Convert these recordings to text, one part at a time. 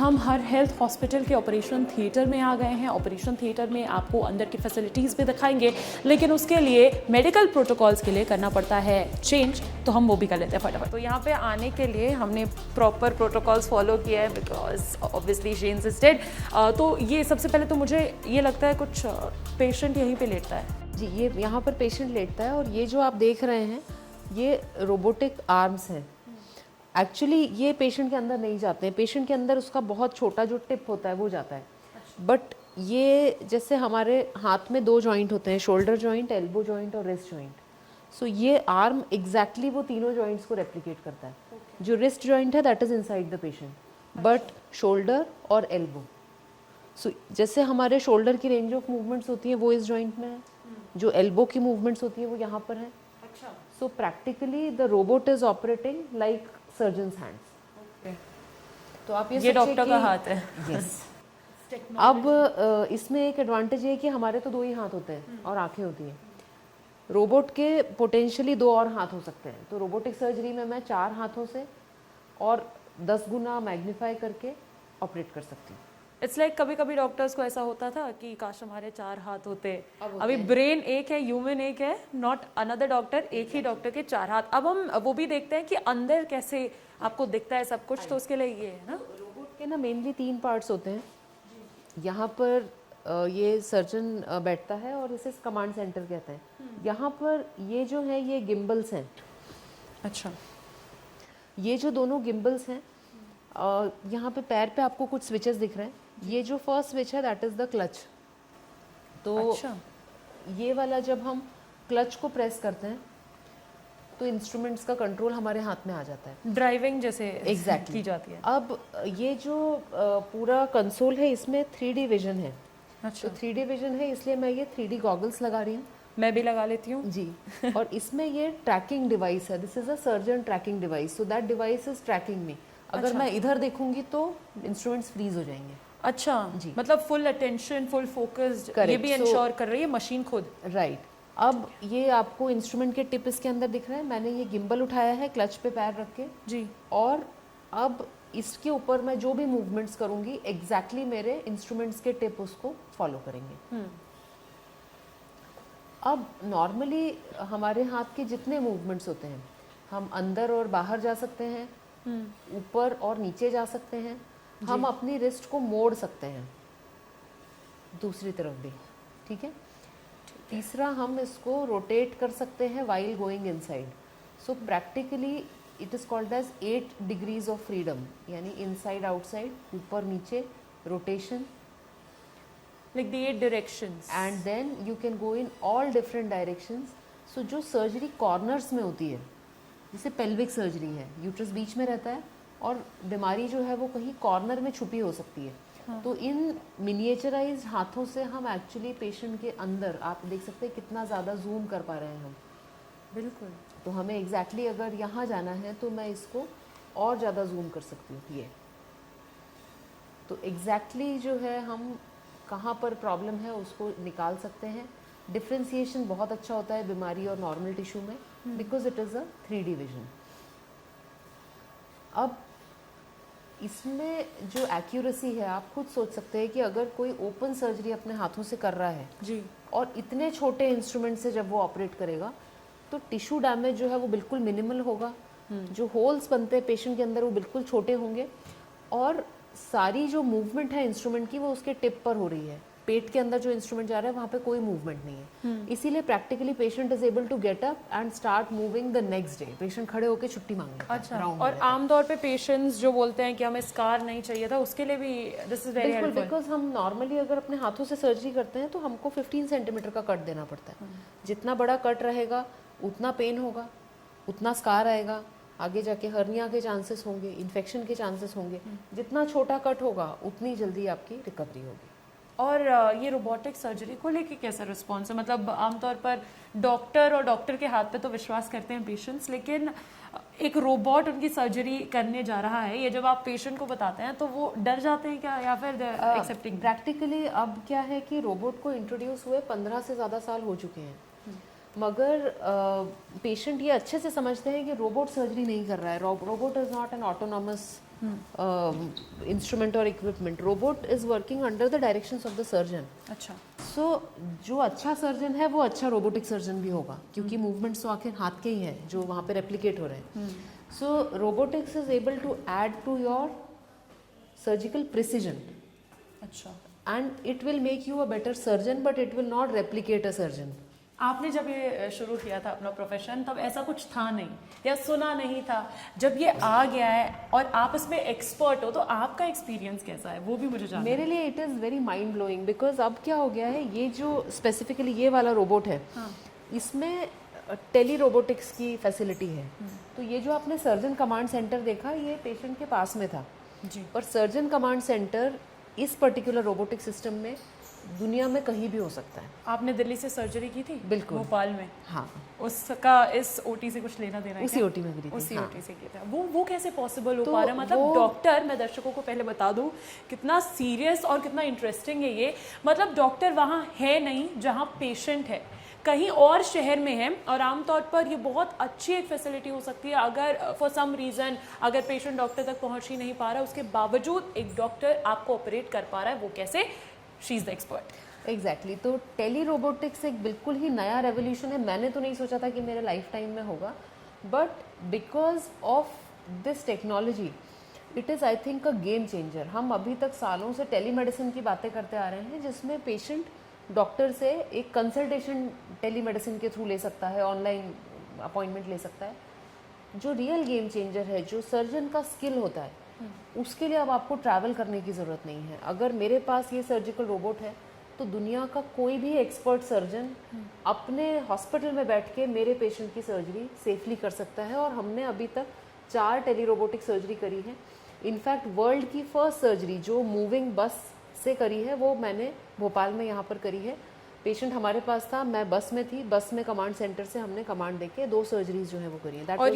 हम हर health hospital के operation theatre में आ गए हैं। ऑपरेशन थिएटर में आपको अंदर की फैसिलिटीज़ भी दिखाएंगे, लेकिन उसके लिए मेडिकल प्रोटोकॉल्स के लिए करना पड़ता है चेंज, तो हम वो भी कर लेते हैं फटाफट। तो यहाँ पे आने के लिए हमने प्रॉपर प्रोटोकॉल्स फॉलो किया है, because obviously James is dead. तो ये सबसे पहले तो मुझे ये लगता है कुछ पेशेंट यहीं पे लेटता है जी, ये यहाँ पर पेशेंट लेटता है और ये जो आप देख रहे हैं ये रोबोटिक आर्म्स हैं। एक्चुअली ये पेशेंट के अंदर नहीं जाते हैं, पेशेंट के अंदर उसका बहुत छोटा जो टिप होता है वो जाता है। बट ये जैसे हमारे हाथ में दो जॉइंट होते हैं, शोल्डर जॉइंट, एल्बो जॉइंट और रिस्ट जॉइंट। सो ये आर्म एग्जैक्टली वो तीनों जॉइंट्स को रेप्लिकेट करता है। जो रिस्ट जॉइंट है that is inside the patient, but shoulder और एल्बो, सो जैसे हमारे शोल्डर की रेंज ऑफ मूवमेंट्स होती है वो इस जॉइंट में है, जो एल्बो की मूवमेंट्स होती है वो यहाँ पर है। अच्छा, so practically the robot is operating like surgeons hands. तो आप ये डॉक्टर का हाथ है। यस। अब इसमें एक एडवांटेज है कि हमारे तो दो ही हाथ होते हैं और आंखें होती हैं। रोबोट के पोटेंशियली दो और हाथ हो सकते हैं, तो रोबोटिक सर्जरी में मैं 4 हाथों से और 10 गुना मैग्नीफाई करके ऑपरेट कर सकती हूँ। इट्स लाइक कभी कभी डॉक्टर्स को ऐसा होता था कि काश हमारे 4 हाथ होते। अभी ब्रेन एक है, ह्यूमन एक है, नॉट अनदर डॉक्टर, एक ही डॉक्टर के 4 हाथ। अब हम वो भी देखते हैं कि अंदर कैसे आपको दिखता है सब कुछ, तो उसके लिए ये है ना। रोबोट के ना मेनली 3 पार्ट्स होते हैं। यहाँ पर ये सर्जन बैठता है और इसे कमांड सेंटर कहते हैं। यहाँ पर ये जो है ये गिम्बल्स हैं। अच्छा, ये जो दोनों गिम्बल्स हैं, यहाँ पे पैर पे आपको कुछ स्विचेस दिख रहे हैं। ये जो फर्स्ट स्विच है दैट इज द क्लच। तो अच्छा, ये वाला जब हम क्लच को प्रेस करते हैं तो इंस्ट्रूमेंट्स का कंट्रोल हमारे हाथ में आ जाता है, ड्राइविंग जैसे एग्जैक्टली की जाती है। अब ये जो पूरा कंसोल है इसमें 3D विजन है। अच्छा, तो 3D विजन है इसलिए मैं ये 3D गॉगल्स लगा रही हूँ मैं भी लगा लेती हूँ जी। और इसमें ये ट्रैकिंग डिवाइस है, this is a surgeon tracking device, so that device is tracking me. अगर अच्छा। मैं इधर देखूंगी तो इंस्ट्रूमेंट्स फ्रीज हो जाएंगे। अच्छा जी। मतलब फुल अटेंशन, फुल फोकस्ड, ये Correct. भी So- इंश्योर कर रही है मशीन खुद। राइट अब ये आपको इंस्ट्रूमेंट के टिप इसके अंदर दिख रहे हैं। मैंने ये गिम्बल उठाया है क्लच पे पैर रख के जी, और अब इसके ऊपर मैं जो भी मूवमेंट्स करूंगी एग्जैक्टली मेरे इंस्ट्रूमेंट्स के टिप उसको फॉलो करेंगे। अब नॉर्मली हमारे हाथ के जितने मूवमेंट्स होते हैं, हम अंदर और बाहर जा सकते हैं, ऊपर और नीचे जा सकते हैं, हम अपनी रिस्ट को मोड़ सकते हैं दूसरी तरफ भी, ठीक है। तीसरा हम इसको रोटेट कर सकते हैं while going inside. So practically it is called as 8 degrees of freedom, यानी इनसाइड आउटसाइड, ऊपर नीचे, rotation, like the 8 directions. And then you can go in all different directions. So जो सर्जरी कॉर्नर्स में होती है, जैसे पेल्विक सर्जरी है, uterus बीच में रहता है और बीमारी जो है वो कहीं कॉर्नर में छुपी हो सकती है। तो इन मिनिएचराइज्ड हाथों से हम एक्चुअली पेशेंट के अंदर, आप देख सकते हैं कितना ज़्यादा जूम कर पा रहे हैं हम। बिल्कुल। तो हमें एग्जैक्टली अगर यहाँ जाना है तो मैं इसको और ज़्यादा जूम कर सकती हूँ ये। तो एग्जैक्टली जो है हम कहाँ पर प्रॉब्लम है उसको निकाल सकते हैं। डिफ्रेंसिएशन बहुत अच्छा होता है बीमारी और नॉर्मल टिश्यू में, because it is a 3D vision. अब इसमें जो एक्यूरेसी है, आप खुद सोच सकते हैं कि अगर कोई ओपन सर्जरी अपने हाथों से कर रहा है जी, और इतने छोटे इंस्ट्रूमेंट से जब वो ऑपरेट करेगा तो टिश्यू डैमेज जो है वो बिल्कुल मिनिमल होगा। जो होल्स बनते हैं पेशेंट के अंदर वो बिल्कुल छोटे होंगे और सारी जो मूवमेंट है इंस्ट्रूमेंट की वो उसके टिप पर हो रही है। पेट के अंदर जो इंस्ट्रूमेंट जा रहा है वहाँ पे कोई मूवमेंट नहीं है। इसीलिए practically patient is able to get up and start moving the next day. Patient खड़े होकर छुट्टी मांग लेता है। अच्छा। round और में रहता है। आमतौर पे पेशेंट्स जो बोलते हैं कि हमें स्कार नहीं चाहिए था, उसके लिए भी दिस इज वेरी बिल्कुल, हेल्पफुल। बिकॉज हम नॉर्मली अगर अपने हाथों से सर्जरी करते हैं तो हमको 15 सेंटीमीटर का कट देना पड़ता है। जितना बड़ा कट रहेगा उतना पेन होगा, उतना स्कार आएगा, आगे जाके हर्निया के चांसेस होंगे, इन्फेक्शन के चांसेस होंगे। जितना छोटा कट होगा उतनी जल्दी आपकी रिकवरी होगी। और ये रोबोटिक सर्जरी को लेके कैसा रिस्पॉन्स है? मतलब आमतौर पर डॉक्टर और डॉक्टर के हाथ पे तो विश्वास करते हैं पेशेंट्स, लेकिन एक रोबोट उनकी सर्जरी करने जा रहा है, ये जब आप पेशेंट को बताते हैं तो वो डर जाते हैं क्या, या फिर एक्सेप्टिंग? प्रैक्टिकली अब क्या है कि रोबोट को इंट्रोड्यूस हुए 15 से ज़्यादा साल हो चुके हैं, मगर पेशेंट ये अच्छे से समझते हैं कि रोबोट सर्जरी नहीं कर रहा है। Robot is not an autonomous instrument और equipment, robot is working under the directions of the surgeon. अच्छा, सो जो अच्छा सर्जन है वो अच्छा रोबोटिक सर्जन भी होगा, क्योंकि मूवमेंट्स तो आखिर हाथ के ही हैं जो वहाँ पे रेप्लिकेट हो रहे हैं। So robotics is able to add to your surgical precision अच्छा। and it will make you a better surgeon, but it will not replicate a surgeon. आपने जब ये शुरू किया था अपना प्रोफेशन तब ऐसा कुछ था नहीं या सुना नहीं था, जब ये आ गया है और आप इसमें एक्सपर्ट हो तो आपका एक्सपीरियंस कैसा है वो भी मुझे जानना है। मेरे लिए it is very mind blowing, because अब क्या हो गया है, ये जो स्पेसिफिकली ये वाला रोबोट है, इसमें टेली रोबोटिक्स की फैसिलिटी है। तो ये जो आपने सर्जन कमांड सेंटर देखा, ये पेशेंट के पास में था जी। और सर्जन कमांड सेंटर इस पर्टिकुलर रोबोटिक सिस्टम में दुनिया में कहीं भी हो सकता है। आपने दिल्ली से सर्जरी की थी? बिल्कुल। भोपाल में? हाँ। उसका इस ओटी से कुछ लेना देना है? उसी ओटी में करी थी। उसी हाँ। ओटी से किया था। वो कैसे पॉसिबल हो तो पा रहा है? मतलब डॉक्टर, मैं दर्शकों को पहले बता दूं कितना सीरियस और कितना इंटरेस्टिंग है ये। मतलब डॉक्टर वहाँ है नहीं जहाँ पेशेंट है, कहीं और शहर में है, और आमतौर पर ये बहुत अच्छी एक फैसिलिटी हो सकती है अगर फॉर सम रीज़न अगर पेशेंट डॉक्टर तक पहुंच ही नहीं पा रहा, उसके बावजूद एक डॉक्टर आपको ऑपरेट कर पा रहा है। वो कैसे? She is the expert. Exactly. तो टेली रोबोटिक्स एक बिल्कुल ही नया रेवोल्यूशन है। मैंने तो नहीं सोचा था कि मेरे लाइफ टाइम में होगा, but because of this technology it is I think a game changer. हम अभी तक सालों से टेली मेडिसिन की बातें करते आ रहे हैं, जिसमें पेशेंट डॉक्टर से एक कंसल्टेशन टेली मेडिसिन के थ्रू ले सकता है, ऑनलाइन अपॉइंटमेंट ले सकता है। जो रियल गेम चेंजर है, जो सर्जन का स्किल होता है, उसके लिए अब आपको ट्रैवल करने की ज़रूरत नहीं है। अगर मेरे पास ये सर्जिकल रोबोट है तो दुनिया का कोई भी एक्सपर्ट सर्जन अपने हॉस्पिटल में बैठ के मेरे पेशेंट की सर्जरी सेफली कर सकता है। और हमने अभी तक 4 टेली रोबोटिक सर्जरी करी है। इनफैक्ट वर्ल्ड की फर्स्ट सर्जरी जो मूविंग बस से करी है वो मैंने भोपाल में यहाँ पर करी है। पेशेंट हमारे पास था, मैं बस में थी, बस में कमांड सेंटर से हमने कमांड देके 2 सर्जरीज जो है वो करी है। और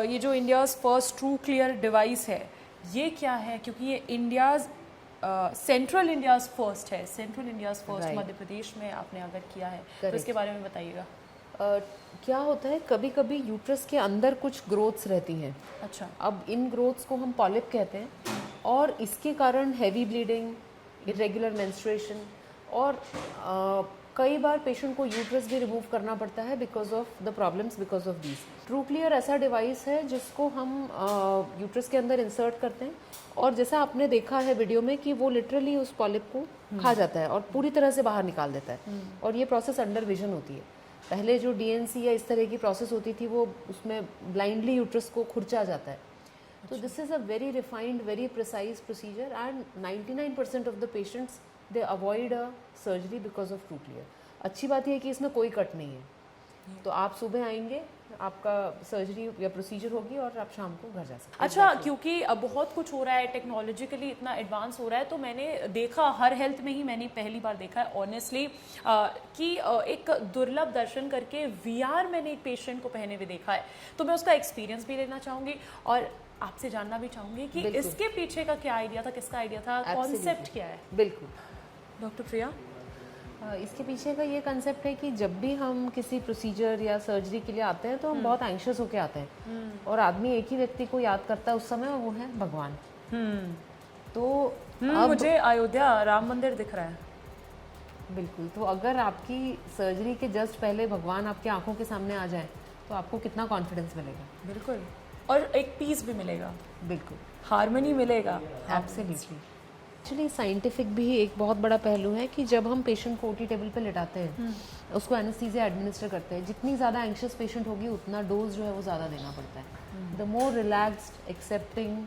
ये जो India's first true clear device है, ये क्या है? क्योंकि ये इंडियाज़ सेंट्रल इंडियाज़ फर्स्ट है, central India's first Madhya Pradesh में आपने अगर किया है तो इसके बारे में बताइएगा। क्या होता है, कभी कभी यूट्रस के अंदर कुछ ग्रोथ्स रहती हैं। अच्छा। अब इन ग्रोथ्स को हम पॉलिप कहते हैं, और इसके कारण हैवी ब्लीडिंग, इरेगुलर मेंस्ट्रुएशन, और कई बार पेशेंट को यूट्रस भी रिमूव करना पड़ता है because of the problems because of these. True clear ऐसा डिवाइस है जिसको हम यूट्रस के अंदर इंसर्ट करते हैं, और जैसा आपने देखा है वीडियो में कि वो लिटरली उस पॉलिप को खा जाता है और पूरी तरह से बाहर निकाल देता है। और ये प्रोसेस अंडर विजन होती है। पहले जो DNC या इस तरह की प्रोसेस होती थी, वो उसमें ब्लाइंडली यूट्रस को खुरचा जाता है। तो this is a very refined, very precise procedure, and 99% of the patients they avoid a surgery because of true clear. अच्छी बात यह है कि इसमें कोई कट नहीं है, तो आप सुबह आएंगे, आपका सर्जरी या प्रोसीजर होगी और आप शाम को घर जा सकते हैं। अच्छा, क्योंकि अब बहुत कुछ हो रहा है टेक्नोलॉजिकली, इतना एडवांस हो रहा है, तो मैंने देखा हर हेल्थ में ही मैंने पहली बार देखा है ऑनेस्टली कि एक दुर्लभ दर्शन करके VR मैंने एक पेशेंट को पहने हुए देखा है। तो मैं उसका एक्सपीरियंस भी लेना चाहूँगी और आपसे जानना भी चाहूँगी कि इसके पीछे का क्या आइडिया था, किसका आइडिया था, कॉन्सेप्ट क्या है? बिल्कुल डॉक्टर प्रिया। इसके पीछे का ये कंसेप्ट है कि जब भी हम किसी प्रोसीजर या सर्जरी के लिए आते हैं तो हम बहुत एंग्शियस होके आते हैं, और आदमी एक ही व्यक्ति को याद करता है उस समय, और वो है भगवान। तो अब मुझे अयोध्या राम मंदिर दिख रहा है। बिल्कुल। तो अगर आपकी सर्जरी के जस्ट पहले भगवान आपकी आंखों के सामने आ जाए तो आपको कितना कॉन्फिडेंस मिलेगा। बिल्कुल, और एक पीस भी मिलेगा, बिल्कुल हार्मनी मिलेगा। एब्सोल्युटली। एक्चुअली साइंटिफिक भी एक बहुत बड़ा पहलू है कि जब हम पेशेंट को OT टेबल पे लिटाते हैं, उसको एनेस्थीसिया एडमिनिस्टर करते हैं, जितनी ज़्यादा एंग्शियस पेशेंट होगी उतना डोज जो है वो ज़्यादा देना पड़ता है। The more relaxed, accepting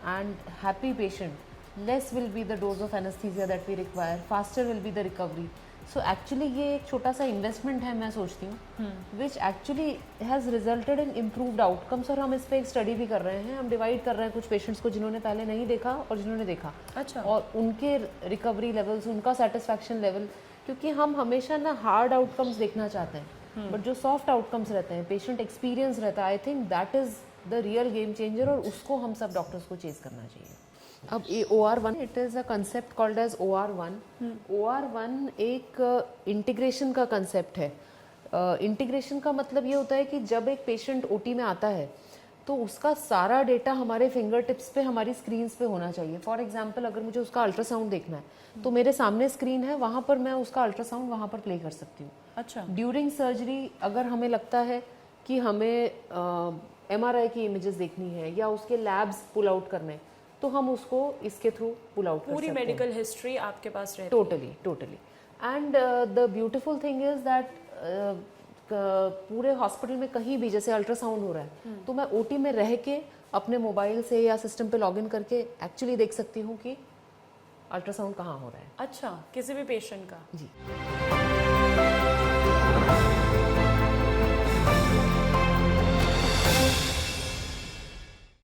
and happy patient, less will be the dose of anaesthesia that we require, faster will be the recovery. So actually ये एक छोटा सा इन्वेस्टमेंट है, मैं सोचती हूँ, which actually has resulted in improved outcomes. और हम इस पर एक स्टडी भी कर रहे हैं। हम डिवाइड कर रहे हैं कुछ पेशेंट्स को जिन्होंने पहले नहीं देखा और जिन्होंने देखा। अच्छा। और उनके रिकवरी लेवल्स, उनका सेटिस्फैक्शन लेवल, क्योंकि हम हमेशा ना हार्ड आउटकम्स देखना चाहते हैं, बट जो सॉफ्ट आउटकम्स रहते हैं, पेशेंट एक्सपीरियंस रहता है, I think that is the real game changer, और उसको हम सब डॉक्टर्स को चेज करना चाहिए। अब ये OR1, it is a concept called as OR1। OR1 एक इंटीग्रेशन का कंसेप्ट है। इंटीग्रेशन का मतलब ये होता है कि जब एक पेशेंट OT में आता है तो उसका सारा डेटा हमारे फिंगर टिप्स पे, हमारी स्क्रीन्स पे होना चाहिए। फॉर एग्जांपल अगर मुझे उसका अल्ट्रासाउंड देखना है तो मेरे सामने स्क्रीन है, वहाँ पर मैं उसका अल्ट्रासाउंड वहाँ पर प्ले कर सकती हूँ। अच्छा, ड्यूरिंग सर्जरी अगर हमें लगता है कि हमें MRI की इमेजेस देखनी है या उसके लैब्स पुल आउट करने हैं, तो हम उसको इसके थ्रू पुल आउट कर सकते पूरी हैं। मेडिकल हिस्ट्री आपके पास रहती totally and the beautiful thing is that पूरे हॉस्पिटल में कहीं भी जैसे अल्ट्रासाउंड हो रहा है तो मैं OT में रह के अपने मोबाइल से या सिस्टम पे लॉगिन करके एक्चुअली देख सकती हूँ कि अल्ट्रासाउंड कहाँ हो रहा है। अच्छा, किसी भी पेशेंट का। जी।